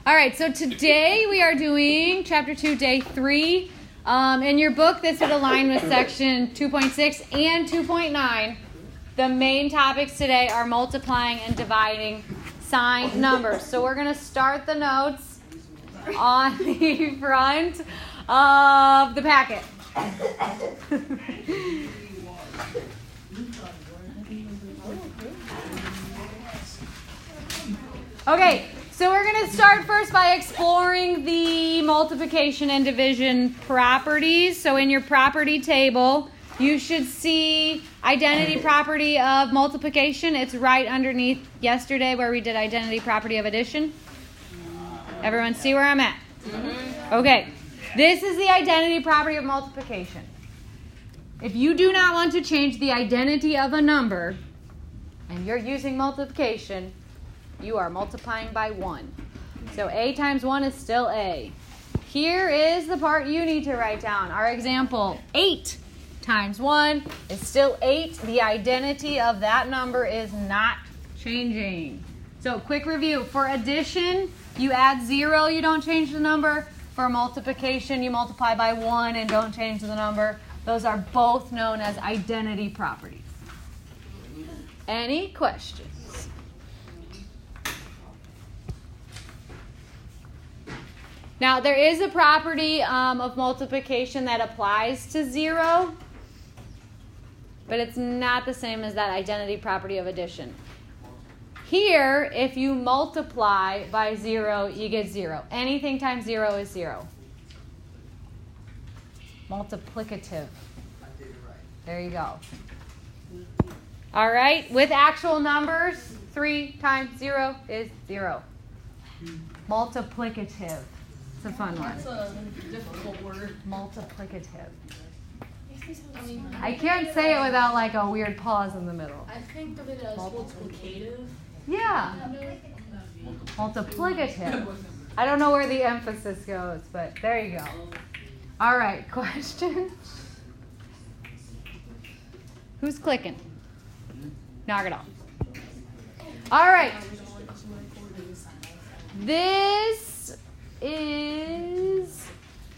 All right, so today we are doing Chapter 2, Day 3. In your book, this would align with Section 2.6 and 2.9. The main topics today are multiplying and dividing signed numbers. So we're going to start the notes on the front of the packet. Okay, so we're going to start first by exploring the multiplication and division properties. So in your property table, you should see identity property of multiplication. It's right underneath yesterday where we did identity property of addition. Everyone see where I'm at? Okay, this is the identity property of multiplication. If you do not want to change the identity of a number and you're using multiplication, you are multiplying by 1. So A times 1 is still A. Here is the part you need to write down. Our example, 8 times 1 is still 8. The identity of that number is not changing. So quick review. For addition, you add 0, you don't change the number. For multiplication, you multiply by 1 and don't change the number. Those are both known as identity properties. Any questions? Now, there is a property of multiplication that applies to 0, but it's not the same as that identity property of addition. Here, if you multiply by 0, you get 0. Anything times 0 is 0. Multiplicative. There you go. All right, with actual numbers, 3 times 0 is 0. Multiplicative. It's a fun one. That's a difficult word. Multiplicative. I can't say it without like a weird pause in the middle. I think of it as multiplicative. Yeah. Multiplicative. I don't know where the emphasis goes, but there you go. All right, question? Who's clicking? Knock it off. All right. This is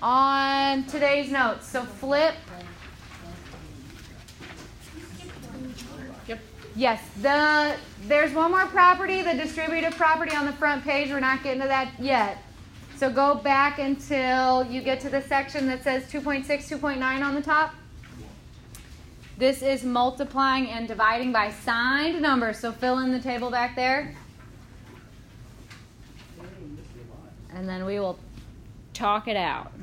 on today's notes. So flip. Yep. Yes, there's one more property, the distributive property on the front page. We're not getting to that yet. So go back until you get to the section that says 2.6, 2.9 on the top. This is multiplying and dividing by signed numbers. So fill in the table back there. And then we will talk it out.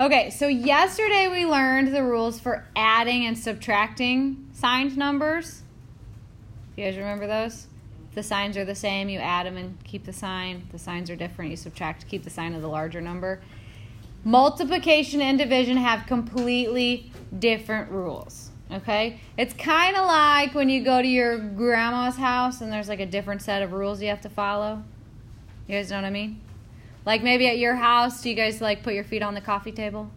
Okay, so yesterday we learned the rules for adding and subtracting signed numbers. You guys remember those? If the signs are the same, you add them and keep the sign. If the signs are different, you subtract, keep the sign of the larger number. Multiplication and division have completely different rules. Okay? It's kind of like when you go to your grandma's house and there's like a different set of rules you have to follow. You guys know what I mean? Like maybe at your house, do you guys like put your feet on the coffee table?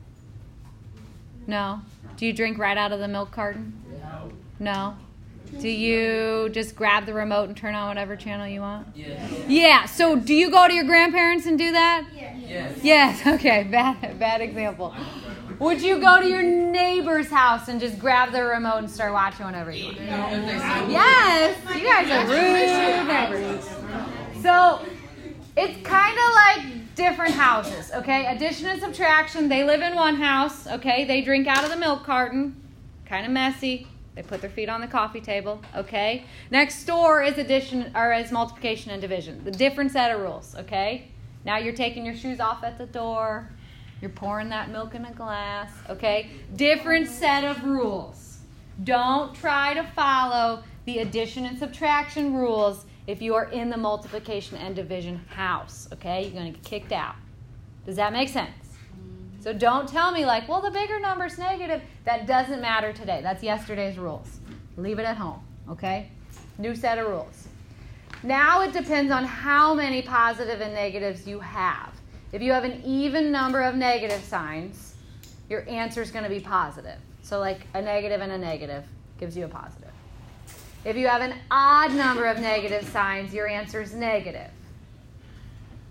No? Do you drink right out of the milk carton? No? Do you just grab the remote and turn on whatever channel you want? Yeah. So do you go to your grandparents and do that? Yes. Okay. Bad example. Would you go to your neighbor's house and just grab the remote and start watching whenever you want? Yes. You guys are rude neighbors. So it's kind of like different houses, okay? Addition and subtraction, they live in one house, okay? They drink out of the milk carton. Kind of messy. They put their feet on the coffee table, okay? Next door is addition or is multiplication and division. The different set of rules, okay? Now you're taking your shoes off at the door. You're pouring that milk in a glass, okay? Different set of rules. Don't try to follow the addition and subtraction rules if you are in the multiplication and division house, okay? You're going to get kicked out. Does that make sense? So don't tell me like, well, the bigger number's negative. That doesn't matter today. That's yesterday's rules. Leave it at home, okay? New set of rules. Now it depends on how many positive and negatives you have. If you have an even number of negative signs, your answer is going to be positive. So like a negative and a negative gives you a positive. If you have an odd number of negative signs, your answer is negative.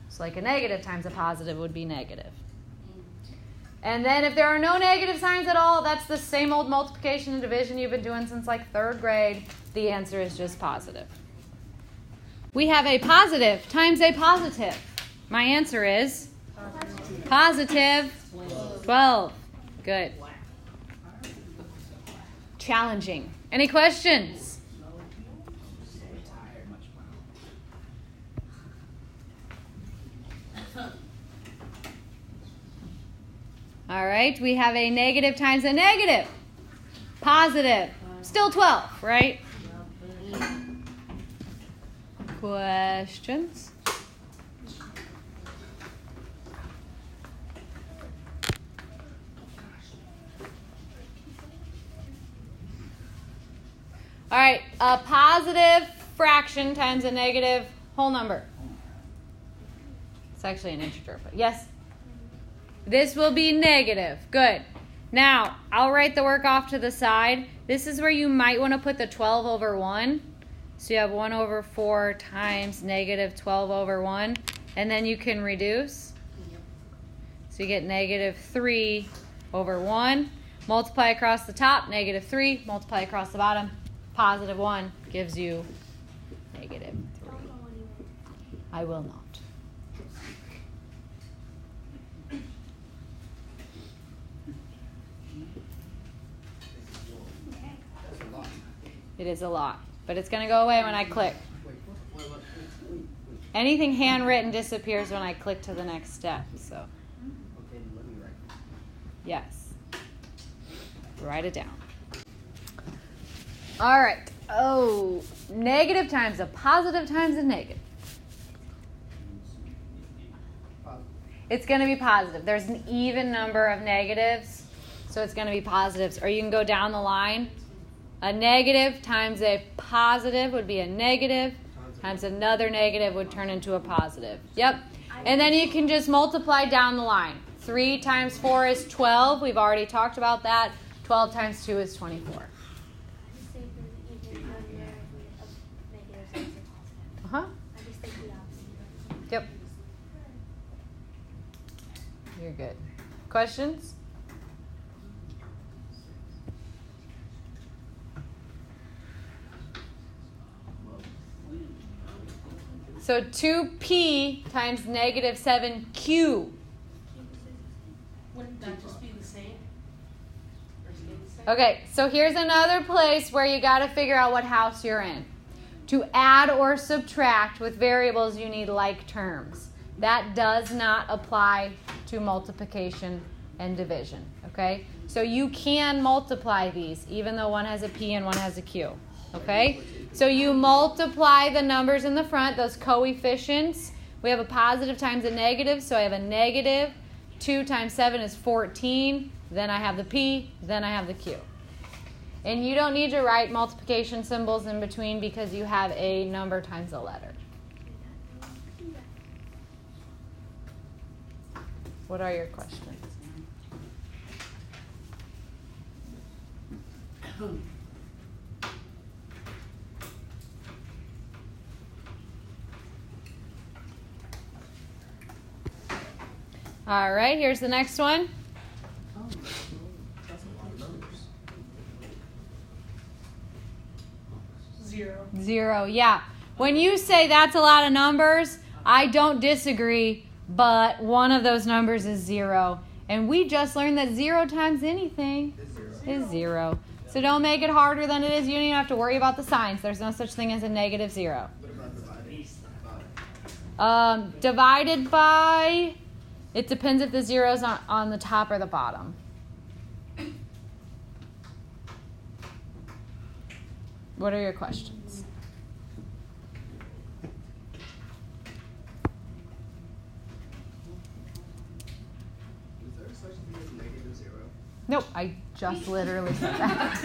So like a negative times a positive would be negative. And then if there are no negative signs at all, that's the same old multiplication and division you've been doing since like 3rd grade. The answer is just positive. We have a positive times a positive. My answer is positive 12. Good. Challenging. Any questions? All right, we have a negative times a negative. Positive. Still 12, right? Questions? All right, a positive fraction times a negative whole number. It's actually an integer, but yes? This will be negative. Good. Now, I'll write the work off to the side. This is where you might want to put the 12 over 1. So you have 1 over 4 times negative 12 over 1. And then you can reduce. So you get negative 3 over 1. Multiply across the top, negative 3. Multiply across the bottom, positive 1 gives you negative 3. I will not. It is a lot, but it's going to go away when I click. Anything handwritten disappears when I click to the next step. So, yes, write it down. All right. Oh, negative times a positive times a negative. It's going to be positive. There's an even number of negatives, so it's going to be positives. Or you can go down the line. A negative times a positive would be a negative, times another negative would turn into a positive. Yep. And then you can just multiply down the line. 3 times 4 is 12. We've already talked about that. 12 times 2 is 24. Uh-huh. Yep. You're good. Questions? So 2p times negative 7q. Wouldn't that just be the same? Or stay the same? Okay, so here's another place where you got to figure out what house you're in. To add or subtract with variables, you need like terms. That does not apply to multiplication and division, okay? So you can multiply these, even though one has a p and one has a q, okay? So you multiply the numbers in the front, those coefficients. We have a positive times a negative, so I have a negative. 2 times 7 is 14. Then I have the p, then I have the q. And you don't need to write multiplication symbols in between because you have a number times a letter. What are your questions? All right, here's the next one. Zero, yeah. When you say that's a lot of numbers, I don't disagree, but one of those numbers is 0. And we just learned that 0 times anything is 0. So don't make it harder than it is. You don't even have to worry about the signs. There's no such thing as a negative 0. Divided by, it depends if the 0 is on the top or the bottom. What are your questions? Is there such a thing as negative 0? Nope, I just literally said that.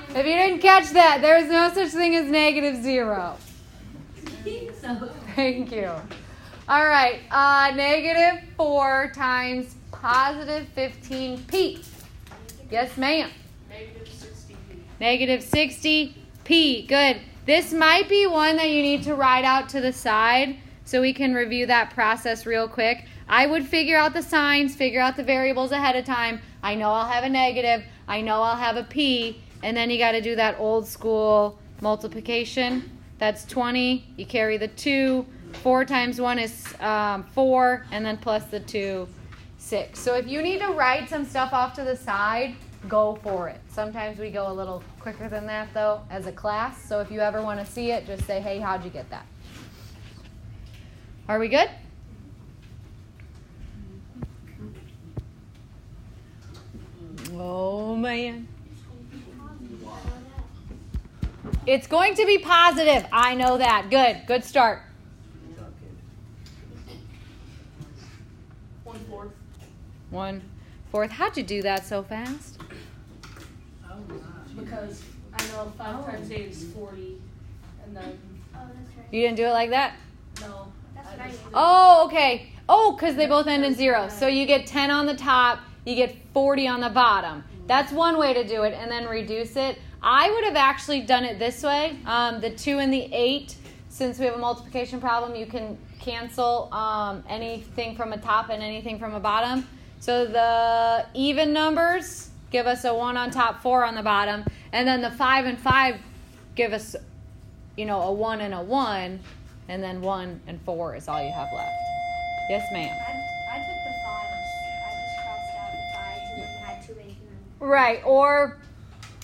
If you didn't catch that, there is no such thing as negative 0. Thank you. All right, negative 4 times positive 15p. Yes, ma'am. Negative 60p. Negative 60 P, good. This might be one that you need to write out to the side so we can review that process real quick. I would figure out the signs, figure out the variables ahead of time. I know I'll have a negative. I know I'll have a P. And then you got to do that old school multiplication. That's 20. You carry the 2. 4 times 1 is 4. And then plus the 2, 6. So if you need to write some stuff off to the side, go for it. Sometimes we go a little quicker than that, though, as a class. So if you ever want to see it, just say, hey, how'd you get that? Are we good? Oh, man. It's going to be positive. I know that. Good. Good start. 1/4. 1/4. How'd you do that so fast? Because I know 5 times 8 is 40. And then, You didn't do it like that? no. I just- Oh, okay. Oh, because they both end in 0. So you get 10 on the top, you get 40 on the bottom. That's one way to do it, and then reduce it. I would have actually done it this way. The 2 and the 8, since we have a multiplication problem, you can cancel anything from a top and anything from a bottom. So the even numbers give us a 1 on top, 4 on the bottom. And then the 5 and 5 give us, a 1 and a 1. And then 1 and 4 is all you have left. Yes, ma'am. I took the 5s. I just crossed out the 5s and then had 2 8 and Right. Or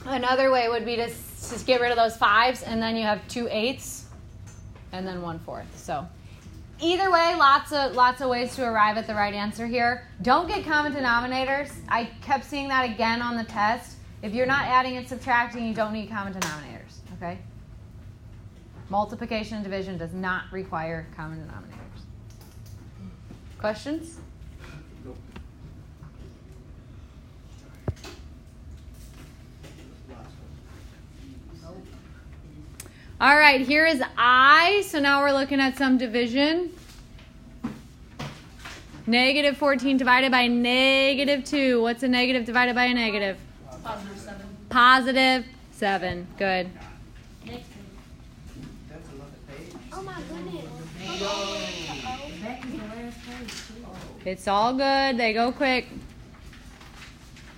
another way would be to just get rid of those 5s and then you have 2 8s and then 1/4. So either way, lots of ways to arrive at the right answer here. Don't get common denominators. I kept seeing that again on the test. If you're not adding and subtracting, you don't need common denominators. Okay? Multiplication and division does not require common denominators. Questions? Nope. All right, here is I. So now we're looking at some division. Negative 14 divided by negative 2. What's a negative divided by a negative? Positive 7. Positive 7. Good. That's another page. Oh my goodness. It's all good. They go quick.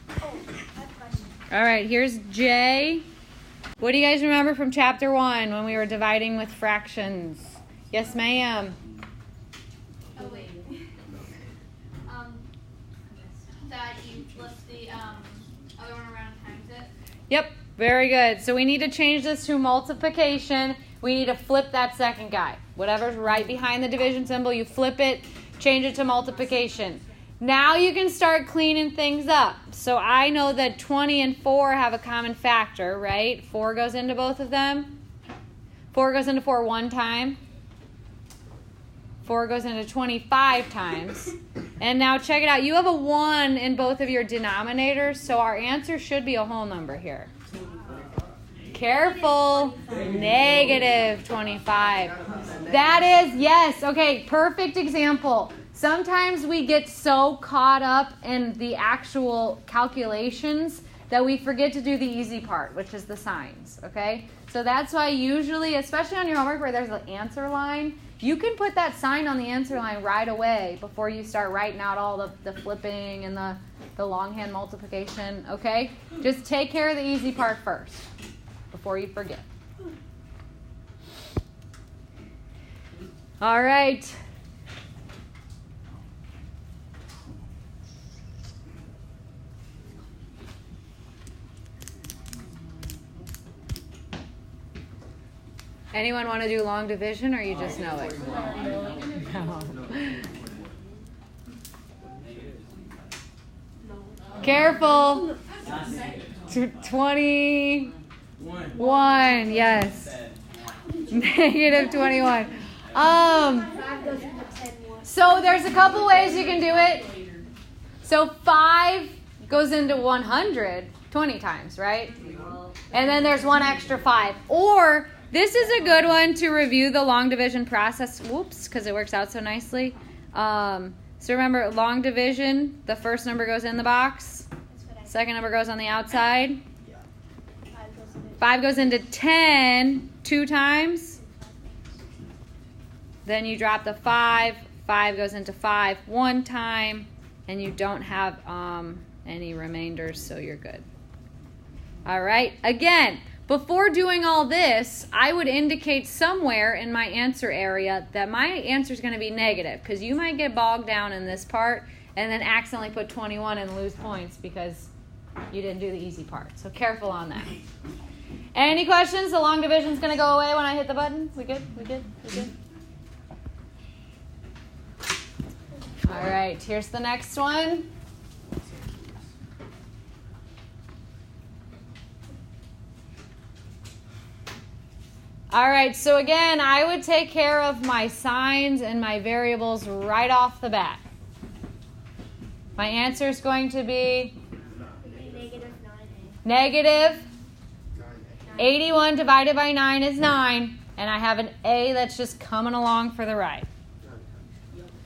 Oh, I have a question. All right, here's J. What do you guys remember from chapter 1 when we were dividing with fractions? Yes, ma'am. Oh wait. That you flip the other one around and times it. Yep, very good. So we need to change this to multiplication. We need to flip that second guy. Whatever's right behind the division symbol, you flip it, change it to multiplication. Now you can start cleaning things up. So I know that 20 and 4 have a common factor, right? 4 goes into both of them. 4 goes into 4 one time. 4 goes into 25 times. And now check it out. You have a 1 in both of your denominators, so our answer should be a whole number here. Careful. Negative 25. That is, yes. Okay, perfect example. Sometimes we get so caught up in the actual calculations that we forget to do the easy part, which is the signs, okay? So that's why usually, especially on your homework where there's an answer line, you can put that sign on the answer line right away before you start writing out all the flipping and the longhand multiplication, okay? Just take care of the easy part first before you forget. All right. Anyone want to do long division, or you just know it? No. Careful. 21. Yes. Negative 21. So there's a couple ways you can do it. So 5 goes into 100 20 times, right? And then there's one extra 5. Or this is a good one to review the long division process. Whoops, because it works out so nicely. So remember, long division, the first number goes in the box. Second number goes on the outside. 5 goes into 10 2 times. Then you drop the 5. 5 goes into 5 1 time. And you don't have any remainders, so you're good. All right. Again, before doing all this, I would indicate somewhere in my answer area that my answer is going to be negative, because you might get bogged down in this part and then accidentally put 21 and lose points because you didn't do the easy part. So careful on that. Any questions? The long division is going to go away when I hit the button. We good? We good? We good? All right. Here's the next one. All right, so again, I would take care of my signs and my variables right off the bat. My answer is going to be negative 81 divided by 9 is 9, and I have an A that's just coming along for the ride.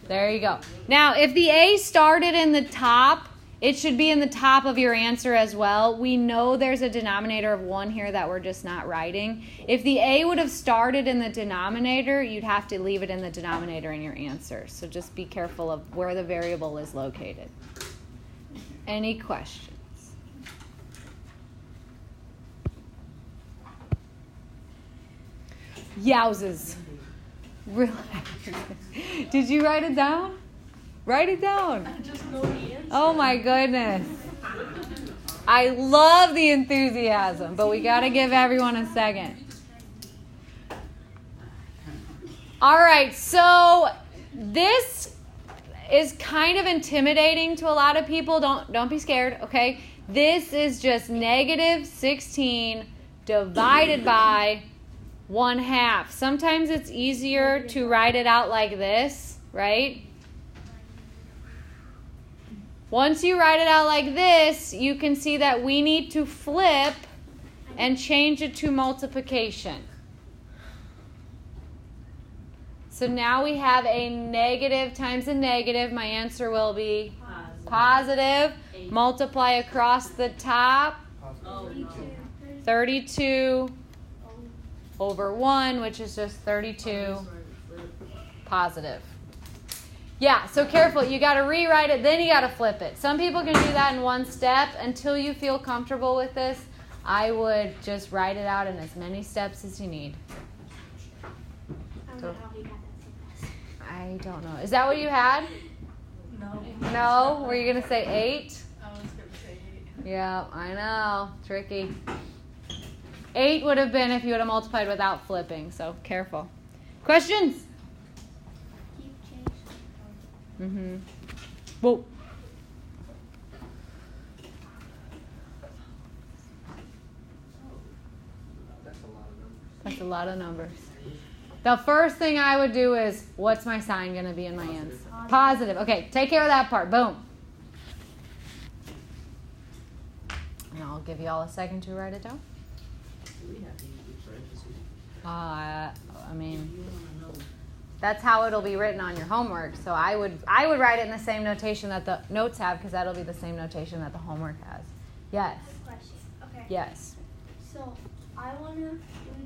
There you go. Now, if the A started in the top, it should be in the top of your answer as well. We know there's a denominator of 1 here that we're just not writing. If the A would have started in the denominator, you'd have to leave it in the denominator in your answer. So just be careful of where the variable is located. Any questions? Yowzes. Relax. Did you write it down? Write it down. Oh my goodness. I love the enthusiasm, but we got to give everyone a second. All right, so this is kind of intimidating to a lot of people. Don't be scared, okay? This is just negative 16 divided by 1/2. Sometimes it's easier to write it out like this, right? Once you write it out like this, you can see that we need to flip and change it to multiplication. So now we have a negative times a negative. My answer will be positive. Multiply across the top. 32 over 1, which is just 32 positive. Yeah, so careful. You got to rewrite it, then you got to flip it. Some people can do that in one step. Until you feel comfortable with this, I would just write it out in as many steps as you need. I don't know. Is that what you had? No. No? Were you going to say 8? I was going to say 8. Yeah, I know. Tricky. 8 would have been if you would have multiplied without flipping, so careful. Questions? Mm-hmm. Whoa. That's a lot of numbers. The first thing I would do is, what's my sign going to be in my answer? Positive. Okay, take care of that part. Boom. And I'll give you all a second to write it down. I mean, that's how it'll be written on your homework. So I would write it in the same notation that the notes have, because that'll be the same notation that the homework has. Yes. Good question. Okay. Yes. So I want to do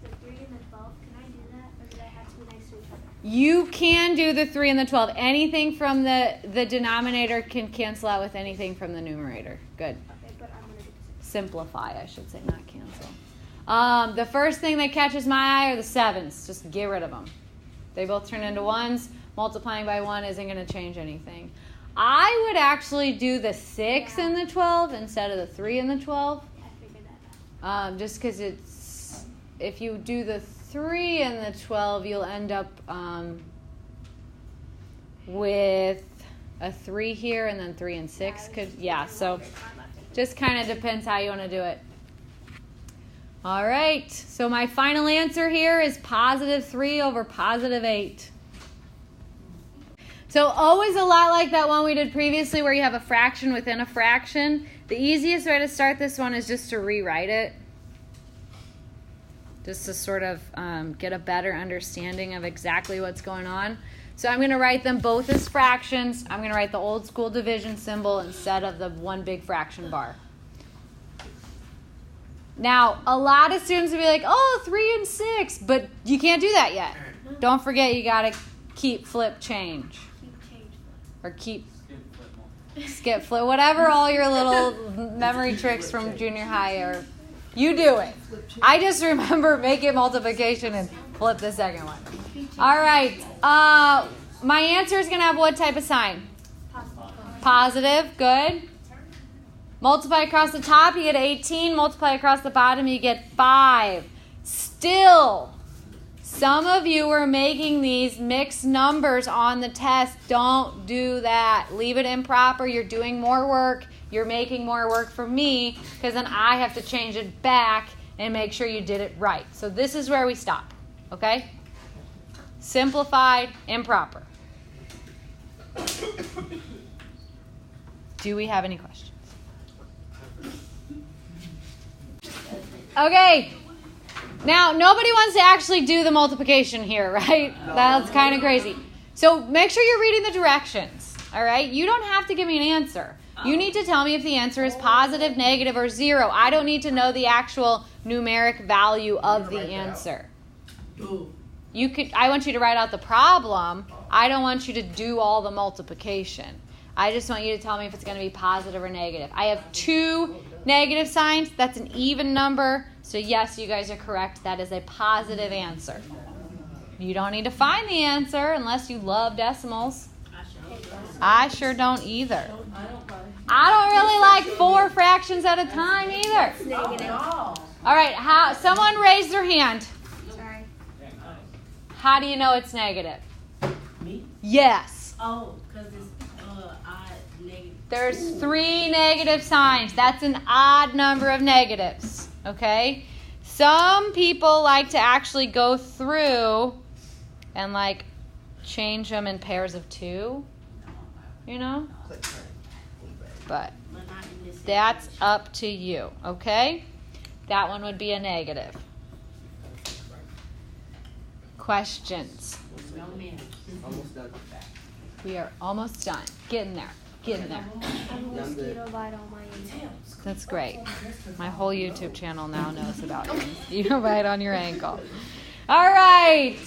the 3 and the 12. Can I do that, or do I have to be next to each other? You can do the 3 and the 12. Anything from the denominator can cancel out with anything from the numerator. Good. Okay, but I'm going to do this. Simplify, I should say, not cancel. The first thing that catches my eye are the 7s. Just get rid of them. They both turn into 1s. Multiplying by 1 isn't going to change anything. I would actually do the 6 and the 12 instead of the 3 and the 12. I figured that out. Just because it's, if you do the 3 and the 12, you'll end up with a 3 here, and then 3 and 6 could, so just kind of depends how you want to do it. All right, so my final answer here is positive 3 over positive 8. So always a lot like that one we did previously where you have a fraction within a fraction. The easiest way to start this one is just to rewrite it. Just to sort of get a better understanding of exactly what's going on. So I'm going to write them both as fractions. I'm going to write the old school division symbol instead of the one big fraction bar. Now, a lot of students will be like, oh, 3 and 6, but you can't do that yet. Don't forget you got to keep, flip, change. Keep change. Or keep, skip, flip, whatever all your little memory tricks from junior high are. You do it. I just remember make it multiplication and flip the second one. All right. My answer is going to have what type of sign? Positive. Good. Multiply across the top, you get 18. Multiply across the bottom, you get 5. Still, some of you are making these mixed numbers on the test. Don't do that. Leave it improper. You're doing more work. You're making more work for me because then I have to change it back and make sure you did it right. So this is where we stop. Okay? Simplified, improper. Do we have any questions? Okay. Now, nobody wants to actually do the multiplication here, right? That's kind of crazy. So make sure you're reading the directions, all right? You don't have to give me an answer. You need to tell me if the answer is positive, negative, or 0. I don't need to know the actual numeric value of the answer. I want you to write out the problem. I don't want you to do all the multiplication. I just want you to tell me if it's going to be positive or negative. I have 2 negative signs. That's an even number. So yes, you guys are correct. That is a positive answer. You don't need to find the answer unless you love decimals. I sure don't either. I don't really like 4 fractions at a time either. It's negative. All right, someone raised their hand. Sorry. How do you know it's negative? Me? Yes. Oh, because it's odd negative. There's 3 negative signs. That's an odd number of negatives. Okay? Some people like to actually go through and like change them in pairs of 2. You know? But that's up to you. Okay? That one would be a negative. Questions? Almost done. We are almost done. Getting there. Getting there. I'm a mosquito bite on my ankle. That's great. My whole YouTube channel now knows about you. You bite on your ankle. All right.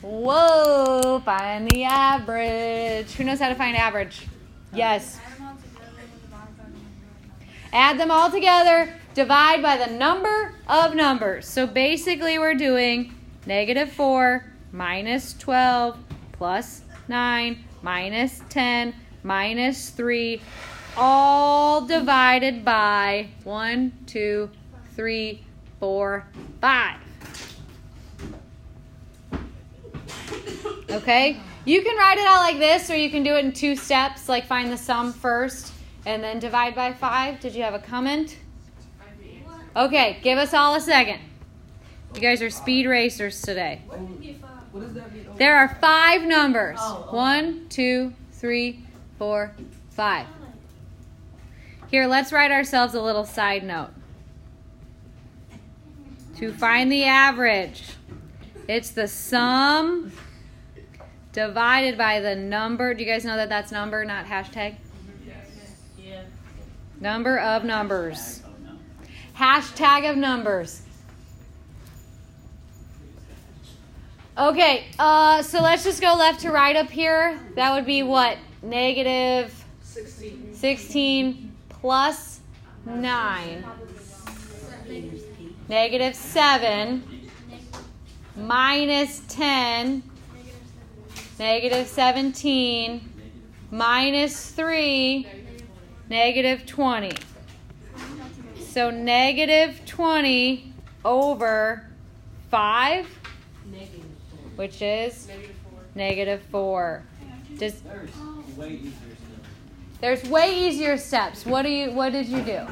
Whoa. Find the average. Who knows how to find average? Yes. Add them all together. Divide by the number of numbers. So basically we're doing -4 minus 12 plus 9 minus 10 minus 3 all divided by 1, 2, 3, 4, 5. Okay? You can write it out like this, or you can do it in 2 steps, like find the sum first and then divide by 5. Did you have a comment? Okay, give us all a second. You guys are speed racers today. What does that mean? There are 5 numbers. 1, 2, 3, 4, 5. Here, let's write ourselves a little side note. To find the average, it's the sum divided by the number. Do you guys know that that's number, not hashtag? Yeah. Number of numbers. Hashtag of numbers. Okay, so let's just go left to right up here. That would be what? Negative 16 plus 9. Negative 7 minus 10. Negative 17 minus 3. Negative 20. So negative 20 over 5, which is negative 4. There's way easier steps. What did you do?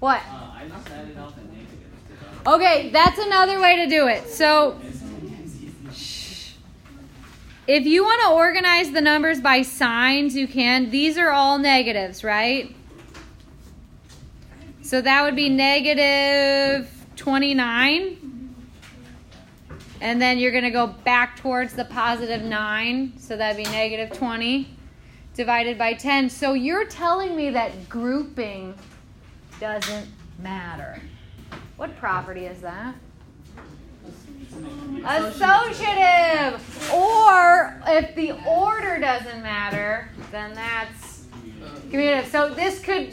What? I just added all the negatives. Okay, that's another way to do it. So if you want to organize the numbers by signs, you can. These are all negatives, right? So that would be negative 29. And then you're going to go back towards the positive 9. So that would be negative 20 divided by 10. So you're telling me that grouping doesn't matter. What property is that? Associative. Or if the order doesn't matter, then that's commutative. So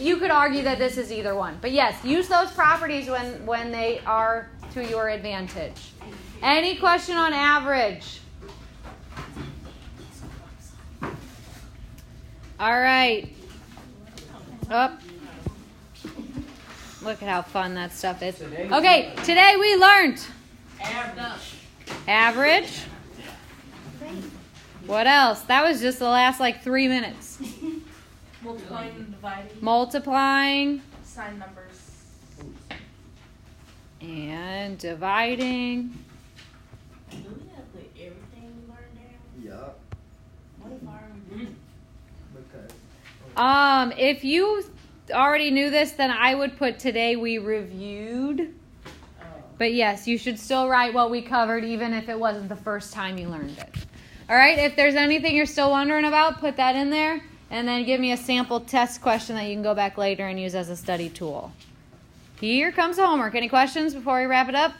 you could argue that this is either one. But yes, use those properties when they are to your advantage. Any question on average? All right. Up. Look at how fun that stuff is. Okay, today we learned average. What else? That was just the last 3 minutes. Multiplying and dividing. Multiplying. Sign numbers. And dividing. Do we have to put everything we learned down? Yup. What if I Because. If you already knew this, then I would put today we reviewed. But yes, you should still write what we covered even if it wasn't the first time you learned it. All right, if there's anything you're still wondering about, put that in there. And then give me a sample test question that you can go back later and use as a study tool. Here comes the homework. Any questions before we wrap it up?